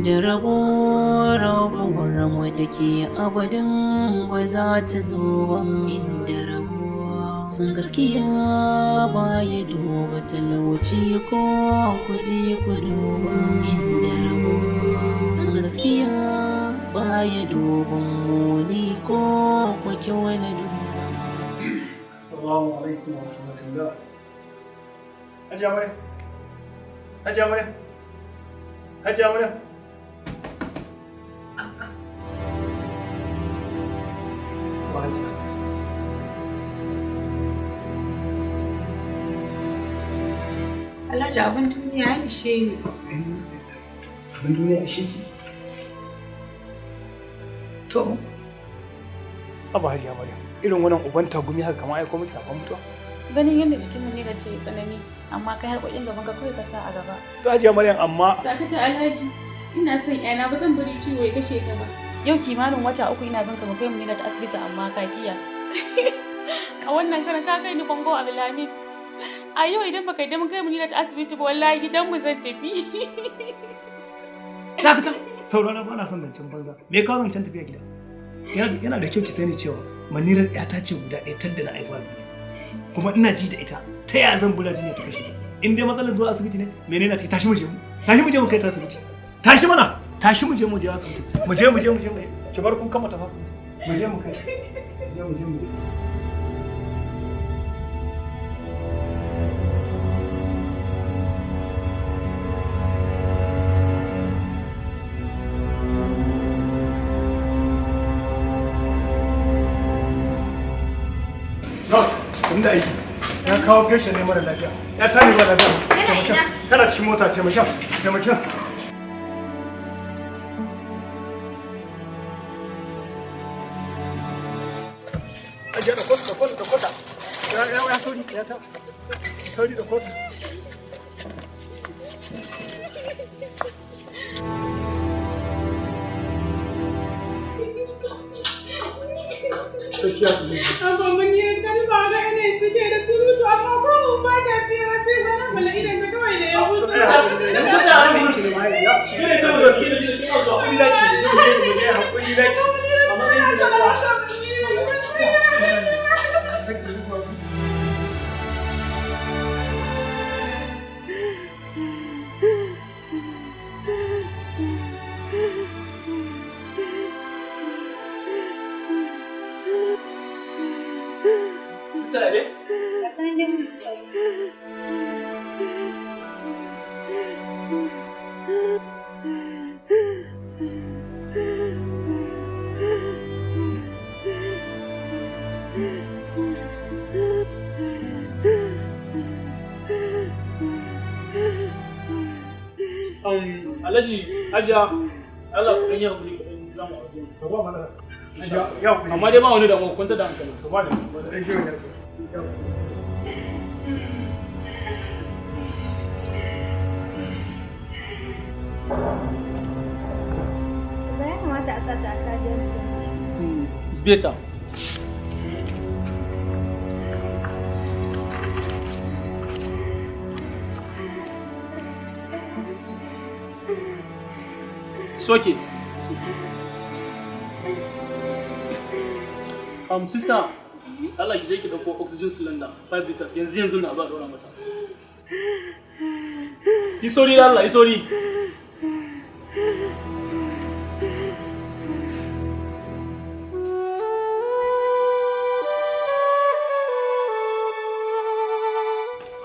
inda rabuwar mu da ke abadin ba za ta zo ba. Inda rabuwa sun gaskiya ba ya duba talauci ko kuɗi ku duba. Inda rabuwa sun gaskiya ba ya duban muni ko kwake wani duba. Assalamu alaikum wa rahmatullah. Hajiya Maryam. Hajiya Maryam. Hajiya Maryam. Alhaji abin duniya ya ishe ni. Abin duniya ya ishe ki? To. Abba Hajiya Maryam. Irin wannan uban tagumi haka kamar aiko miki sakon mutuwa. Ganin yadda jikin mu ne da ce tsanani, amma kai har kwakin gaban ka kawai ka sa a gaba. To Hajiya Maryam amma Dakata Alhaji, ina son yana ba zan bari ciwo ya kashe ka ba. Yau kimanin wata 3 ina binka mu kai mu ne ta asibiti amma ka kiya. A wannan karan ka kai ni Kongo Abdulhamid. A yau idan baka yi da mun kai mu ne ta asibiti ba wallahi gidan mu zan tafi. dakata. Saurara ba na son zancen banza. Me kawo zancen tafiya gida? Yana da kyau ki sani cewa Manirar ƴata ce guda ɗaya tun da na haifa duniya. Kuma ina ji da ita. Ta yaya zan bula jinya ta kashe ta? In dai matsalar zuwa asibiti ne, menene ce tashi mu je mu. Tashi mu je mu kai ta asibiti. Tashi mana. Tashi mu je asibiti. Mu je. Ki bar kuka mata asibiti. Mu je mu kai. Mu je. Nurse, kun da aiki. Ya kawo patient ne mara lafiya. Ya tare ba lafiya. Yana ina? Kana cikin mota, taimaka. Ajiya da kota. Ya sauri, ya ta. Sauri da kota. Amma mun yi kalma ga ina suke da surutu amma ko mun ba ta ce sai wani mala idan ta kawai da ya wuce. Alhaji, Hajiya, Allah ku ɗan yi haƙuri ka ɗan jira mu a wajen. To ba mana. Ya ku. Amma dai ba wani damuwa, kwanta da hankali. To ba da ɗan jiya ya ce. Ba ya kamata a sata a kariyar da shi. It's better. It's okay. Sister, Allah ki je ki dauko oxygen cylinder 5 liters yanzu na ba dora mata. Yi sorry Allah, yi sorry.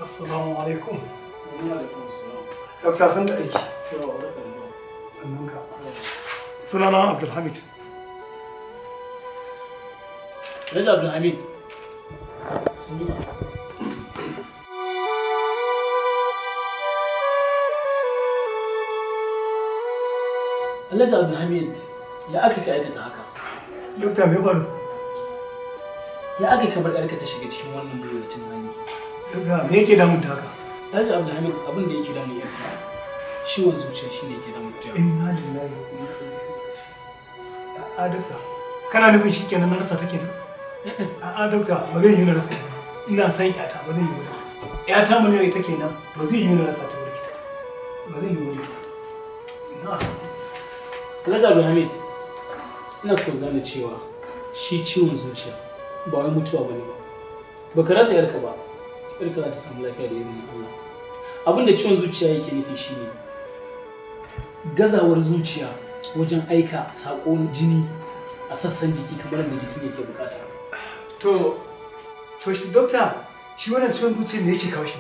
Assalamu alaikum. Wa alaikum assalam. Dokta san da aiki. Sannan ka. Sunana Abdulhamid. Alhaji Abdulhamid. Alhaji Abdulhamid, ya aka ka aikata haka? Dokta me baro? Ya aka ka bar ƴarka ta shiga cikin wannan burbulacin hali? Dokta me yake damun ta haka? Alhaji Abdulhamid, abin da yake damun ƴarka, ciwon zuciya shine yake damun ta. Inna lillahi wa inna ilaihi raji'un. A'a dokta, kana nufin shikenan na rasa take ne? A'a dokta, ba zai yi na rasa. Ina son ƴata, ba zai yi na rasa. Ƴata mun ne take nan, ba zai yi na rasa ta likita. Ba zai yi wa likita. Na'am. Alhaji Abdulhamid, ina so gane cewa shi ciwon zuciya ba wai mutuwa bane ba. Baka rasa yarka ba, yarka za ta samu lafiya da izinin Allah. Abin da ciwon zuciya yake nufi shine gazawar zuciya wajen aika saƙon jini a sassan jiki kamar da jikin yake bukata. To shi dokta, shi wannan ciwon zuciya me yake kawo shi?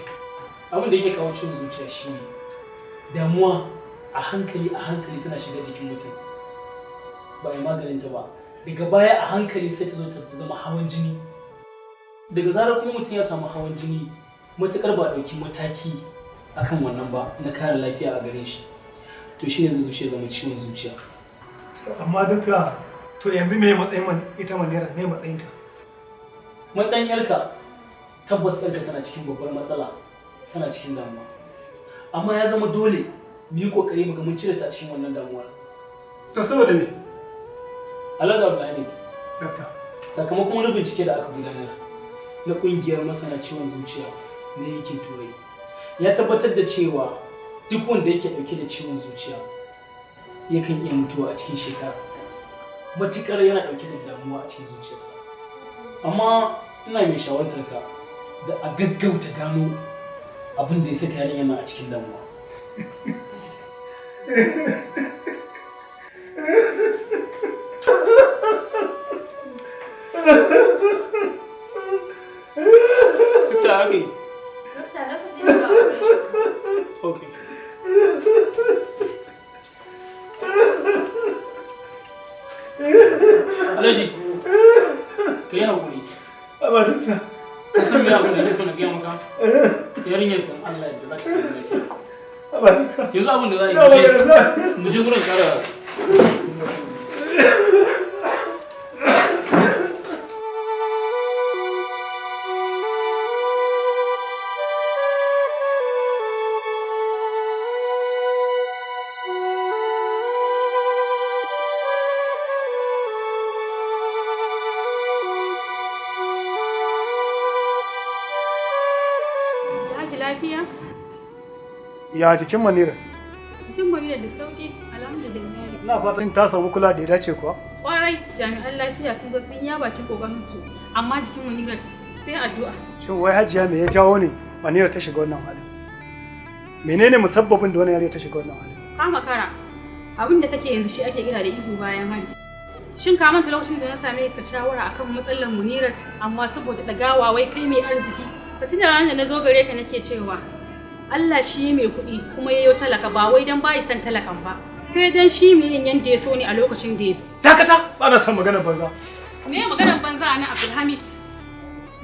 Abin da yake kawo ciwon zuciya shine damuwa a hankali tana shiga jikin mutum. Ba yi maganin ta ba. Daga baya a hankali sai ta zo ta zama hawan jini. Daga zarar kuma mutum ya samu hawan jini, matukar ba dauki mataki akan wannan ba na kare lafiya a gare shi, to shine zai zuciya zama ciwon zuciya. Amma dokta, to yanzu me matsayin ita Manira, me matsayin ta? Matsayin yarka tabbas yarka tana cikin babbar matsala, tana cikin damuwa. Amma ya zama dole mu yi kokari mu ga mun cire ta cikin wannan damuwar. To saboda me? Alhaji Abdulhamid, Dokta, sakamakon wani bincike da aka gudanar na kungiyar masana ciwon zuciya na yankin Turai ya tabbatar da cewa duk wanda yake dauke da ciwon zuciya yakan iya mutuwa a cikin shekara matukar yana dauke da damuwa a cikin zuciyarsa. Amma ina mai shawartar ka da a gaggauta gano abin da ya saka yaron yana a cikin damuwa. Sister, okay. Dokta, lokacin shiga operation. Okay. Alhaji, ka yi haƙuri. amma dokta, Ka san me abin da nake so na gaya maka? Yarinyar kan Allah yadda za ta samu lafiya. amma dokta. Yanzu abin da za a yi mu je gurin kara. Lafiya? Ya jikin Manira? Jikin Manira da sauki, alhamdulillah. Ina fatan ta samu kula da ya dace kuwa? Kwarai, jami'an lafiya sun zo sun yi bakin kokarin su, amma jikin Manira sai addu'a. Shin wai Hajiya me ya jawo ne Manira ta shiga wannan halin? Menene musabbabin da wannan yarinya ta shiga wannan halin? Ka makara. Abin da kake yanzu shi ake kira da ihu bayan hari. Shin ka manta lokacin da na same ka shawara akan matsalar Munirat, amma saboda dagawa wai kai mai arziki? Ka tuna ranar da na zo gare ka nake cewa Allah shi mai kuɗi kuma yayo talaka ba wai dan bai san talakan ba, sai dan shi mai yin yanda ya so ne a lokacin da ya so. Dakata, ba na son maganar banza. Me maganar banza a nan Abdulhamid?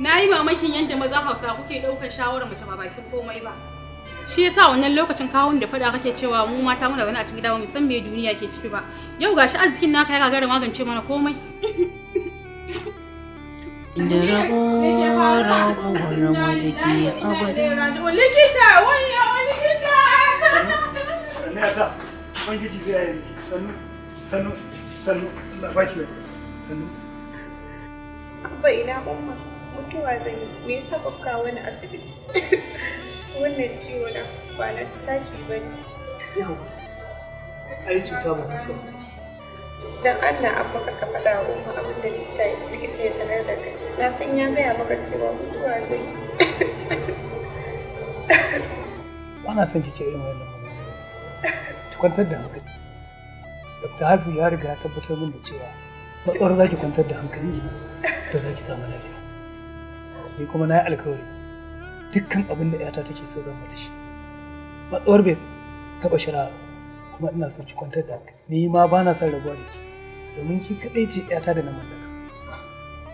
Na yi mamakin yadda maza Hausa kuke ɗaukar shawarar mace ba bakin komai ba. Shi yasa wannan lokacin kawun da fada kake cewa mu mata muna gani a cikin gida ba mu san me duniya ke ciki ba. Yau gashi arzikin naka ya gagara magance mana komai. Da rabuwar mu da ke abadin. Likita, waya likita. Sannu ya ta, Ubangiji zai yi sannu, Allah baki wani, sannu. Abba ina umma, mutuwa zan yi. Me yasa ba kawo wani asibiti? Wannan ciwo na ba na tashi ba ne. Yau, ai cuta ba mutuwa. Dan Allah abba ka faɗa wa umma abin da likita ya sanar da kai. Na san ya gaya maka cewa mutuwa zai yi. Ba na son kike irin wannan magana. Ki kwantar da hankali. Dr. Hafiz ya riga ya tabbatar min da cewa matsawar za ki kwantar da hankali to za ki samu lafiya. Ni kuma na yi alkawari dukkan abin da ‘yata take so zan mata shi. Matsawar bai taɓa shara kuma ina son ki kwantar da hankali. Ni ma ba na son rabuwa da ki domin ki kaɗai ce ‘yata da na mallaka.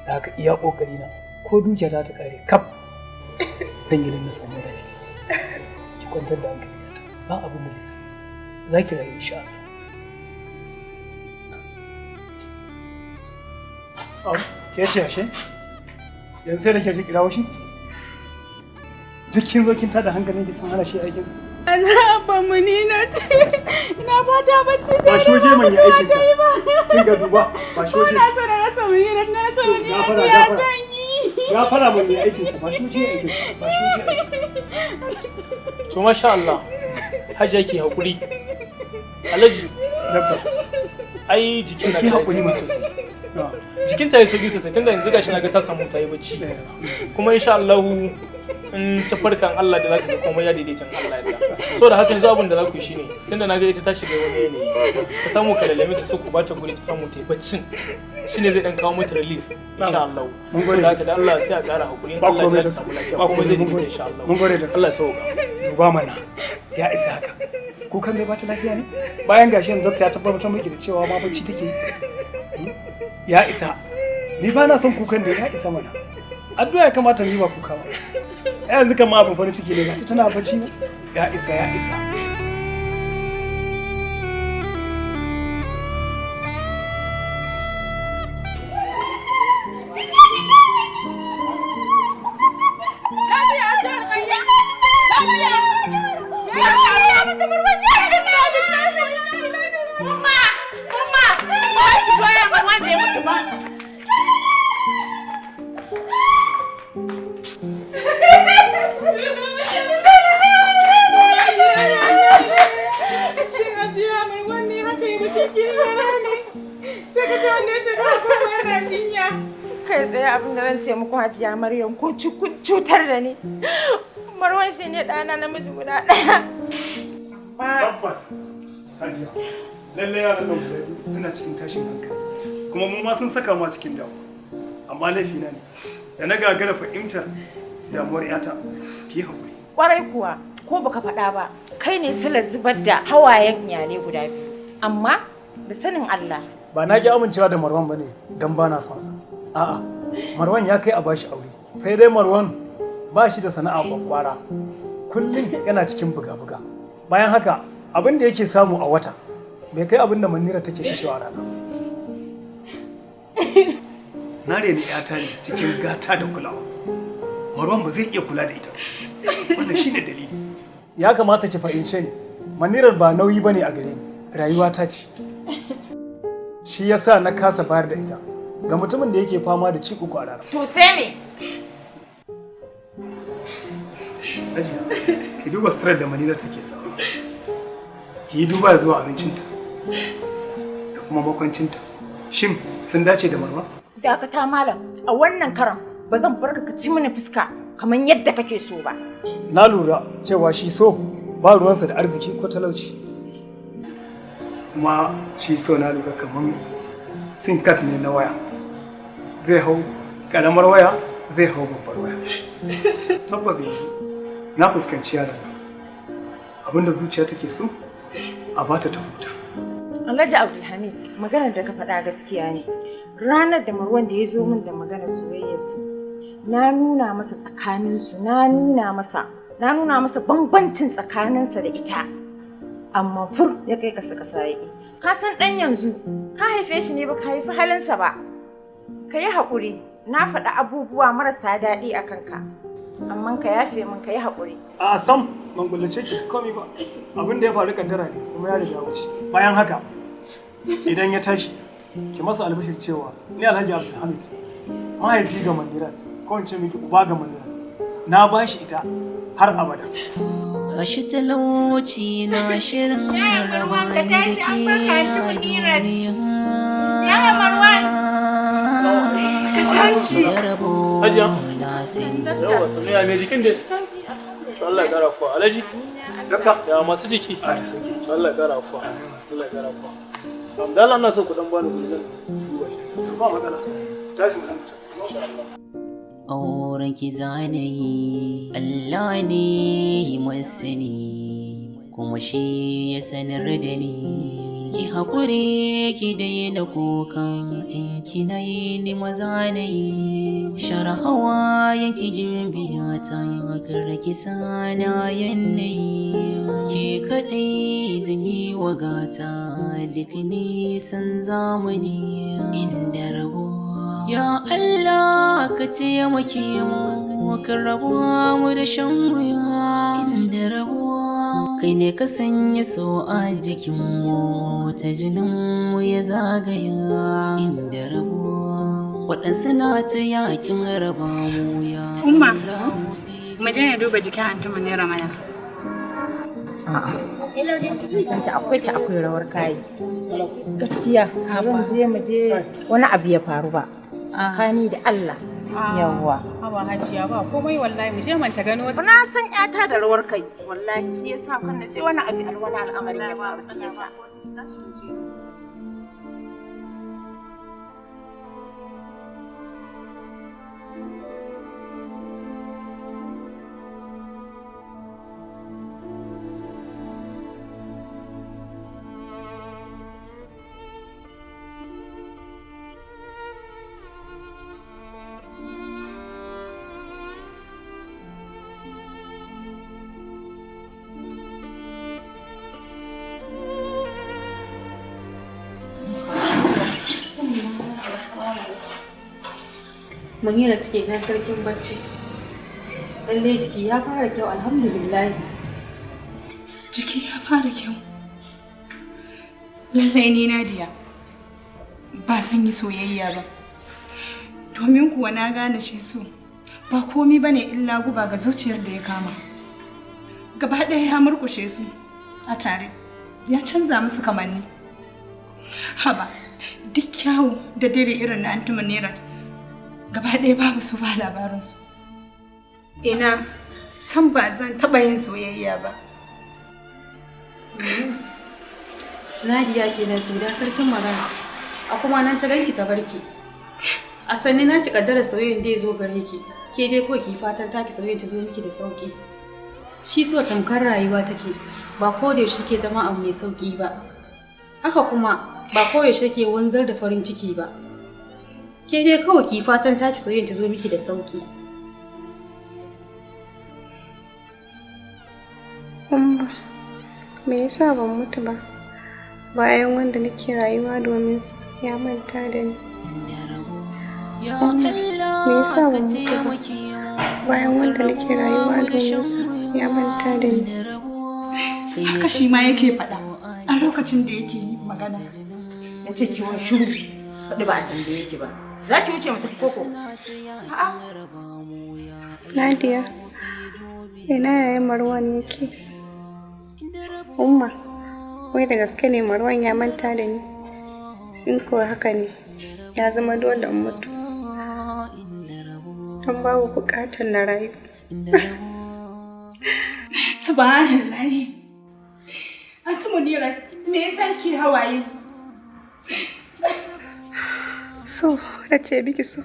Da haka iya ƙoƙari na ko dukiya ta ƙare kaf zan yi na samu lafiya. Ki kwantar da hankali ‘yata ba abin da zai za ki rayu insha Allah. Ke ce ashe? Yanzu sai da ke ji kirawo shi? Duk kin zo kin tada hankalin ki kan hana shi aikin sa. Ana ba mu ni na ina fata bacci da Ba shoje man ya aikin sa. Kin ga duba ba shoje. na so na rasa mu ni na so ni ya tanyi. Ya fara man ya aikin sa ba shoje aikin sa ba shoje aikin sa. To masha Allah. Hajiya ki hakuri. Alhaji, Dabba. ai jikin na ki ta hakuri yi ma sosai. Jikin ta yi sauki sosai tunda yanzu gashi na ga ta samu ta yi bacci. Kuma insha Allah in ta farkan Allah da zaka ga komai ya daidaita Allah ya da. So da haka yanzu abin da za ku yi shine tunda na ga ita ta shiga wani yanayi ka samu ka lalame ta sai ku bata guri ta samu ta yi baccin shine zai dan kawo mata relief insha Allah. So da haka da Allah sai a ƙara hakuri Allah ya samu lafiya kuma zai daidaita insha Allah. Mun gode da Allah ya sauka. duba mana ya isa haka. Kukan bai bata lafiya ne? Bayan gashi yanzu dokta ya tabbatar miki da cewa ma bacci take. Ya isa. Ni ba na son kukan da ya isa mana. Addu'a ya kamata ni ba kuka ba. Yanzu kan ma abin farin ciki ne ga ta tana bacci ne. Ya isa ya isa. Kai tsaye abin da zan ce muku Hajiya Maryam ko cutar da ni. Marwan shi ne ɗana namiji guda ɗaya. Tabbas Hajiya, lallai yaran nan guda biyu suna cikin tashin hankali. Kuma mu ma sun saka mu a cikin damuwa. Amma laifi na ne. Da na gagara fahimtar damuwar yata, ki haƙuri. Ƙwarai kuwa, ko baka faɗa ba, kai ne silar zubar da hawayen iyalai guda biyu. Amma da sanin Allah. Ba na ki amincewa da Marwan bane dan ba na son sa. A'a, Marwan ya kai a bashi aure. Sai dai Marwan ba shi da sana'a kwakwara. Kullum yana cikin buga-buga. Bayan haka, abin da yake samu a wata bai kai abin da Manira take kashewa a rana. Na reni yata ne cikin gata da kulawa. Marwan ba zai iya kula da ita. Wannan shine dalili. Ya kamata ki fahimce ni. Manirar ba nauyi bane a gare ni. Rayuwa ta ce. Shi yasa na kasa bayar da ita ga mutumin da yake fama da ci uku a rana. To sai me? Ajiya, ki duba stress da Manira take samu. Ki yi duba zuwa abincinta da kuma makwancinta. Shin sun dace da Marwa? Dakata malam, a wannan karan ba zan bar ka ci mini fuska kamar yadda kake so ba. Na lura cewa shi so ba ruwansa da arziki ko talauci. Kuma shi so na lura kamar sim card ne na waya. Zai hau karamar waya, zai hau babbar waya. Tabbas yanzu na fuskanci yaron abinda zuciya take so a bata ta huta. Alhaji Abdulhamid, maganar da ka faɗa gaskiya ne. Ranar da Marwan da ya zo min da maganar soyayyarsu, na nuna masa tsakaninsu, na nuna masa bambancin tsakaninsa da ita. Amma fur ya kai kasa yake. Ka san ɗan yanzu, ka haife shi ne ba ka haifi halinsa ba. Ka yi haƙuri, na faɗa abubuwa marasa daɗi a kanka. Amma ka yafe min, ka yi haƙuri. A sam ban kullace ki komai ba. Abin da ya faru kaddara ne kuma ya riga wuce. Bayan haka idan ya tashi ki masa albishir cewa ni Alhaji Abdulhamid mahaifi ga Manirat ko in ce miki uba ga Manirat. Na bashi ita har abada. Gashi talauci na shirin raba ni da ke a duniya. Yaya Marwan! Da rabo na sani. Yawa sannu ya mai jikin da Allah ya kara kuwa. Alhaji Dakta ya masu jiki. a da sauki. Allah ya kara kuwa. Allah ya kara kuwa. Amdala na so ku dan bani gurin duba shi. Ba matsala. Tashi mu insha Allah. Auren ki zanayi Allah ne masani kuma shi ya sanar da ni ki haƙuri ki daina kuka in kina yi ni maza na yi shara hawa yanki jin biya ta kar ki sana yanayi ke kaɗai zan yi wa gata duk nisan zamani inda rabo. Ya Allah ka taimake mu ka rabuwa mu da shan wuya inda rabuwa kai ne ka sanya so a jikinmu ta jininmu ya zagaya inda rabuwa waɗansu na ta yaƙin raba mu ya Umma, mu je ne duba jikin Anti Munira mana. A'a. San ki akwai rawar kayi. Gaskiya ban je mu je wani abu ya faru ba. Tsakani da Allah. Yawwa. Haba Hajiya ba komai wallahi mu je manta gano wata. Na san ƴata da rawar kai. Wallahi shi yasa kan na je wani abu al'amari ya faru yasa. Munira take na sarkin bacci. Lalle jiki ya fara kyau alhamdulillah. Jiki ya fara kyau. Lallai ni Nadiya ba zan yi soyayya ba. Domin kuwa na gane shi so ba komai bane illa guba ga zuciyar da ya kama. Gaba ɗaya ya murkushe su a tare. Ya canza musu kamanni. Haba duk kyawu da dare irin na Aunty Munira gaba ɗaya babu su ba labarinsu. Ina san ba zan taɓa yin soyayya ba. Nadiya kenan su da sarkin magana. A kuma nan ta ganki ta barki. A sanni na ki kaddara soyayyen da ya zo gare ki. Ke dai ko ki fatan taki soyayyen ta zo miki da sauki. Shi so tamkar rayuwa take ba ko da yaushe ke zama abu mai sauki ba. Haka kuma ba ko yaushe ke wanzar da farin ciki ba. Ke dai kawai ki fatan taki soyayyen ta zo miki da sauki. Umma, me yasa ban mutu ba? Bayan wanda nake rayuwa domin sa ya manta da ni. Umma, me yasa ban mutu ba? Bayan wanda nake rayuwa domin sa ya manta da ni. Haka shi ma yake faɗa a lokacin da yake magana. Ya ce ki wani shiru. Faɗi ba a tambaye ki ba. Za ki wuce mu tafi koko? A'a. Nadiya, ina yayin Marwan yake? Umma, wai da gaske ne Marwan ya manta da ni? In kuwa haka ne, ya zama dole in mutu. Don babu buƙatar na rayu. Subhanallahi. Aunty Munira, me yasa ke hawaye? So, na ce biki so.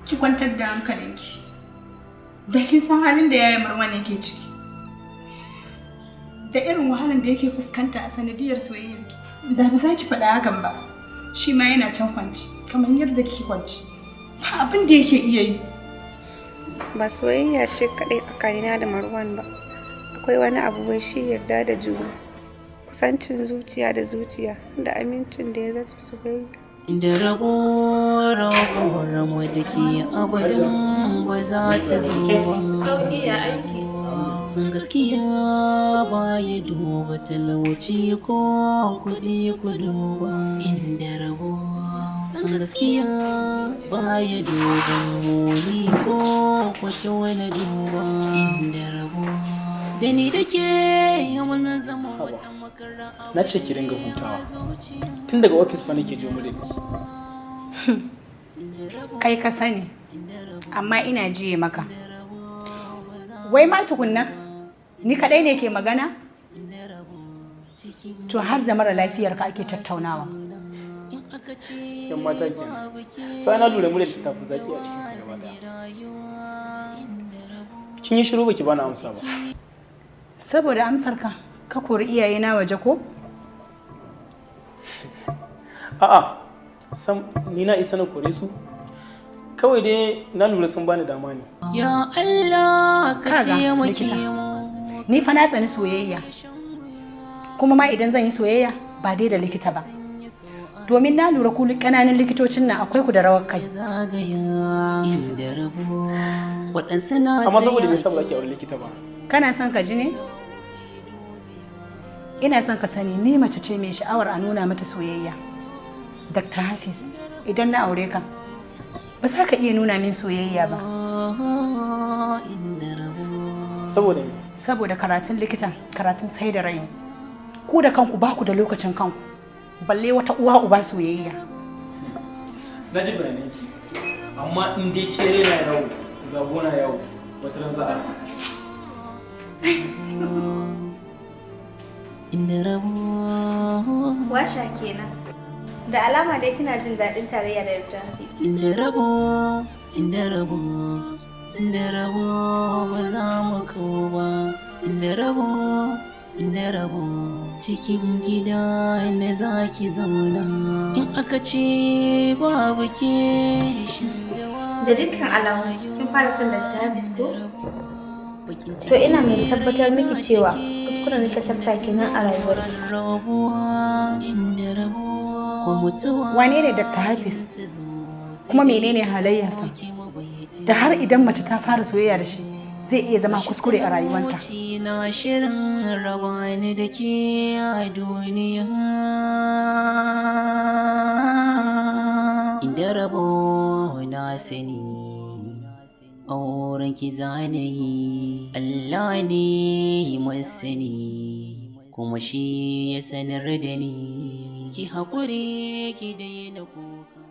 Ki kwantar da hankalinki. Da kin san halin da yayin Marwan yake ciki. Da irin wahalan da yake fuskanta a sanadiyar soyayyarki. Da ba za ki faɗa hakan ba. Shi ma yana can kwanci, kamar yadda kike kwanci. Ba abin da yake iya yi. Ba soyayya ce kaɗai tsakanina da Marwan ba. Akwai wani abu wai shi yarda da juna. Kusancin zuciya da zuciya da amincin da ya zarta soyayya. Da rabo mu da ke abadan ba za ta zo ba. Sun gaskiya ba ya duba talauci ko kuɗi ku duba. Inda rabo sun gaskiya ba ya duba muni ko kwake wani duba. Inda rabo da ni da ke wannan zama wata makara. Na ce ki ringa hutawa. Tun daga ofis fa nake jiyo mu da ki. Kai ka sani, amma ina jiye maka. Wai ma tukunna, ni kaɗai ne ke magana? To har da mara lafiyar ka ake tattaunawa. Yan mata kenan. Sai na lura mu da tafi zaki a cikin su gaba daya. Kin yi shiru baki bani amsa ba. Saboda amsar ka kori iyayena waje ko? A'a, sam ni na isa na kore su. Kawai dai na lura sun bani dama ne. Ya Allah ka taimake mu. Ni fa na tsani soyayya. Kuma ma idan zan yi soyayya ba dai da likita ba. Domin na lura ku ƙananan likitocin nan akwai ku da rawar kai. Amma saboda bai saba ki aure likita ba. Kana son ka ji ne? Ina son ka sani ni mace ce mai sha'awar a nuna mata soyayya. Dr. Hafiz, idan na aure ka, ba za ka iya nuna min soyayya ba. Saboda me? Saboda karatun likita, karatun sai da rai ne. Ku da kanku ba ku da lokacin kanku, balle wata uwa uba soyayya. Na ji bayananki, amma in dai ke rena yawo, zabo na yawo, wata ran za a. Washa kenan. Da alama dai kina jin daɗin tarayya da Dr. Hafiz. Inda rabo ba za mu kawo ba. Inda rabo cikin gida na za ki zauna. In aka ce babu ke Da dukkan alamu kin fara son Dr. Hafiz ko? To ina mai tabbatar miki cewa kuskuren ka tafka kenan a rayuwar. Wane ne Dr. Hafiz? Kuma menene halayyarsa? Da har idan mace ta fara soyayya da shi zai iya zama kuskure a rayuwanta. Na shirin rabani da ke a duniya. Inda rabo na sani. Auren ki zanayi Allah ne masani kuma shi ya sanar da ni ki haƙuri ki daina kuka.